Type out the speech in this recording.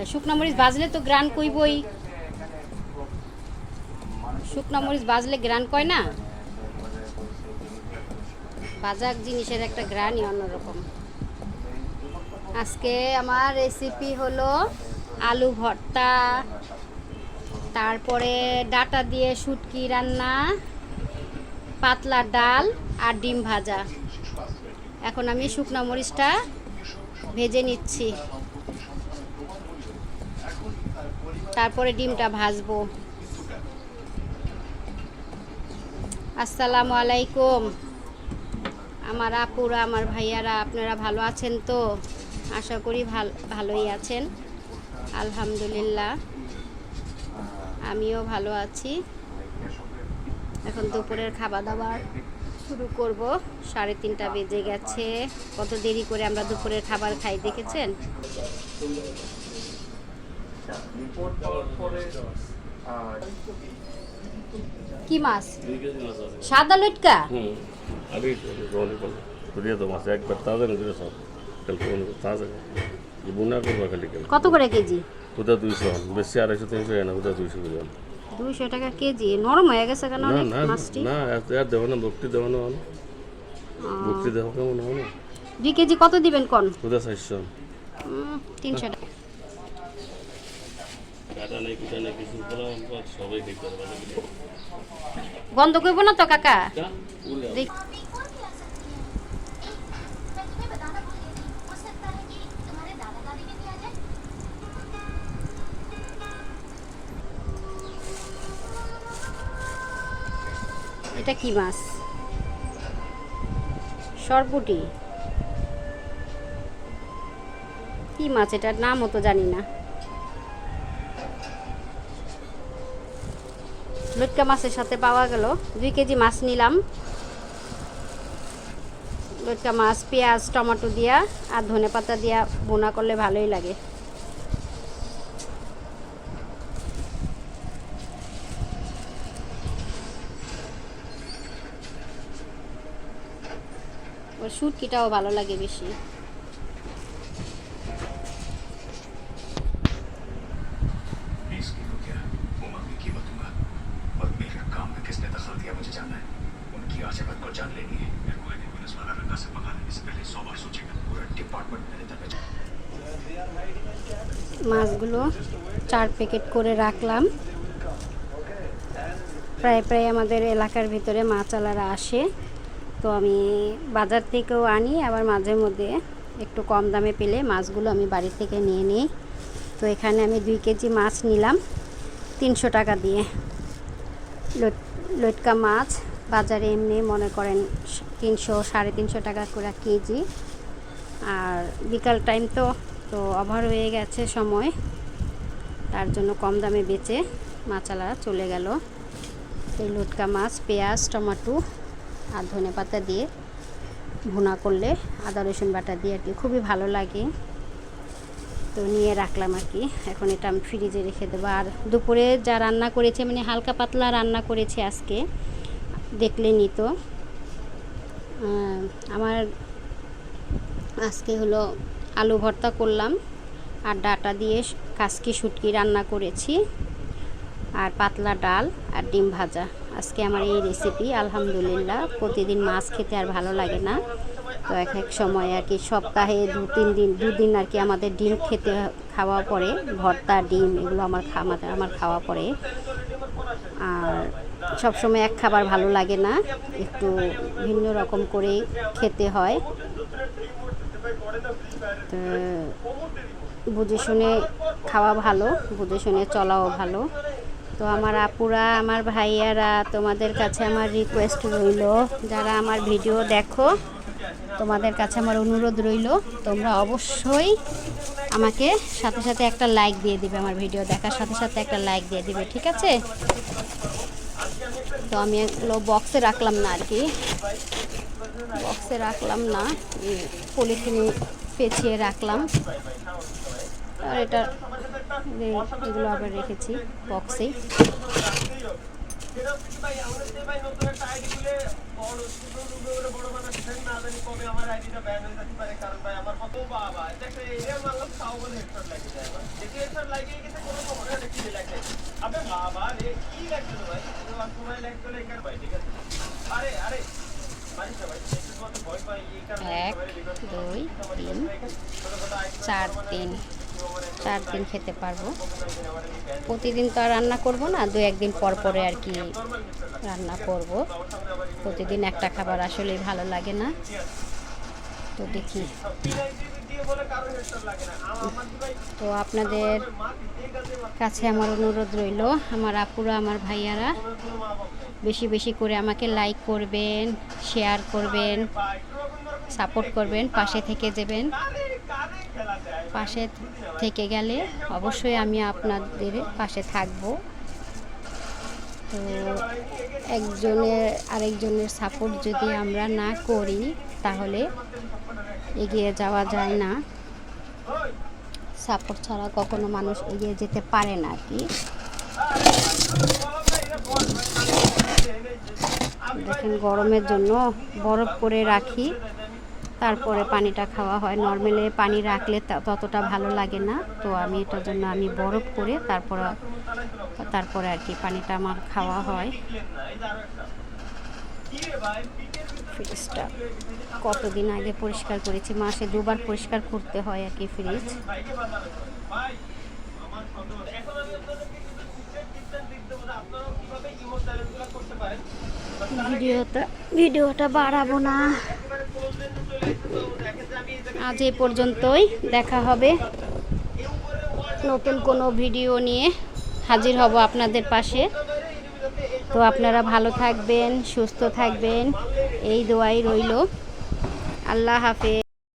শুকনো মরিচ ভাজলে তো গ্রান কইবই, শুকনো মরিচ ভাজলে গ্রান কয় না, ভাজা জিনিসের একটা গ্রানই অন্যরকম। আজকে আমার রেসিপি হলো আলু ভর্তা, তারপরে ডাটা দিয়ে শুটকি রান্না, পাতলা ডাল আর ডিম ভাজা। এখন আমি শুকনো মরিচটা ভেজে নিচ্ছি, তারপরে ডিমটা ভাজবো। আসসালামু আলাইকুম আমার আপুরা, আমার ভাইয়ারা, আপনারা ভালো আছেন তো? আশা করি ভালোই আছেন। আলহামদুলিল্লাহ আমিও ভালো আছি। এখন দুপুরের খাবার দাবার শুরু করব। 3:30 বেজে গেছে। কত দেরি করে আমরা দুপুরের খাবার খাই দেখেছেন? কি মাছ? সাদা লটকা। কত করে কেজি? 200 টাকা কেজি। নরম হয়ে গেছে কেন মাছটি? ভক্তি দেহ কেমন হয় না? 2 কেজি কত দিবেন কোন? 400 300 টাকা। গন্ধ করবো না তো কাকা? এটা কি মাছ? সরপুটি। কি মাছ এটার নামও তো জানি না। লটকা মাছের সাথে পাওয়া গেল। 2 কেজি মাছ নিলাম। লটকা মাছ পেঁয়াজ টমেটো দিয়া আর ধনেপাতা দিয়া ভুনা করলে ভালোই লাগে। ওর শুটকিটাও ভালো লাগে বেশি। মাছগুলো 4 প্যাকেট করে রাখলাম। প্রায় আমাদের এলাকার ভিতরে মাছওয়ালারা আসে, তো আমি বাজার থেকেও আনি, আবার মাঝে মধ্যে একটু কম দামে পেলে মাছগুলো আমি বাড়ি থেকে নিয়ে নিই। তো এখানে আমি 2 কেজি মাছ নিলাম 300 টাকা দিয়ে। লটকা মাছ বাজারে এমনি মনে করেন 300 350 টাকা করে কেজি। আর বিকাল টাইম তো ওভার হয়ে গেছে সময়, তার জন্য কম দামে বেচে মাছওয়ালারা চলে গেল। এই লটকা মাছ পেঁয়াজ টমেটো আর ধনেপাতা দিয়ে ভুনা করলে আদা রসুন বাটা দিয়ে আর কি খুবই ভালো লাগে। তো নিয়ে রাখলাম আর কি। এখন এটা আমি ফ্রিজে রেখে দেবো। আর দুপুরে যা রান্না করেছে মানে হালকা পাতলা রান্না করেছে আজকে, দেখলেনই তো। আমার আজকে হলো আলু ভর্তা করলাম আর ডাটা দিয়ে কাসকি শুটকি রান্না করেছি, আর পাতলা ডাল আর ডিম ভাজা। আজকে আমার এই রেসিপি। আলহামদুলিল্লাহ প্রতিদিন মাছ খেতে আর ভালো লাগে না, তো এক সময় আর কি সপ্তাহে 2 দিন আর কি আমাদের ডিম খাওয়া পড়ে। ভর্তা ডিম এগুলো আমার খাওয়া পড়ে। আর সবসময় এক খাবার ভালো লাগে না, একটু ভিন্ন রকম করে খেতে হয়। তো বুঝে শুনে খাওয়া ভালো, বুঝে শুনে চলাও ভালো। তো আমার আপুরা, আমার ভাইয়ারা, তোমাদের কাছে আমার রিকোয়েস্ট রইল, যারা আমার ভিডিও দেখো তোমাদের কাছে আমার অনুরোধ রইল, তোমরা অবশ্যই আমাকে সাথে সাথে একটা লাইক দিয়ে দিবে। আমার ভিডিও দেখার সাথে সাথে একটা লাইক দিয়ে দিবে, ঠিক আছে? তো আমি এগুলো বক্সে রাখলাম না আর কি, বক্সে রাখলাম না, পলিথিনে পেঁচিয়ে রাখলাম। আর এগুলো আবার রেখেছি বক্সেই। এক দুই তিন চার দিন 4 দিন খেতে পারবো। প্রতিদিন তো আর রান্না করব না, 2-1 দিন পর পরে আর কি রান্না করব। প্রতিদিন একটা খাবার আসলেই ভালো লাগে না। তো দেখি, তো আপনাদের কাছে আমার অনুরোধ রইল, আমার আপুরা, আমার ভাইয়ারা বেশি বেশি করে আমাকে লাইক করবেন, শেয়ার করবেন, সাপোর্ট করবেন, পাশে থেকে যাবেন। পাশে থেকে গেলে অবশ্যই আমি আপনাদের পাশে থাকব। তো একজনের আরেকজনের সাপোর্ট যদি আমরা না করি তাহলে এগিয়ে যাওয়া যায় না। সাপোর্ট ছাড়া কখনো মানুষ এগিয়ে যেতে পারে না আর কি। দেখেন, গরমের জন্য বরফ করে রাখি, তারপরে পানিটা খাওয়া হয়। নর্মালি পানি রাখলে ততটা ভালো লাগে না, তো আমি এটার জন্য আমি বরফ করে তারপরে আর কি পানিটা আমার খাওয়া হয়। ফ্রিজটা কতদিন আগে পরিষ্কার করেছি, মাসে 2 বার পরিষ্কার করতে হয় আর কি ফ্রিজ। ভিডিওটা বাড়াবো না, আজ এই পর্যন্তই। দেখা হবে নতুন কোনো ভিডিও নিয়ে, হাজির হব আপনাদের পাশে। তো আপনারা ভালো থাকবেন, সুস্থ থাকবেন, এই দোয়াই রইল। আল্লাহ হাফেজ।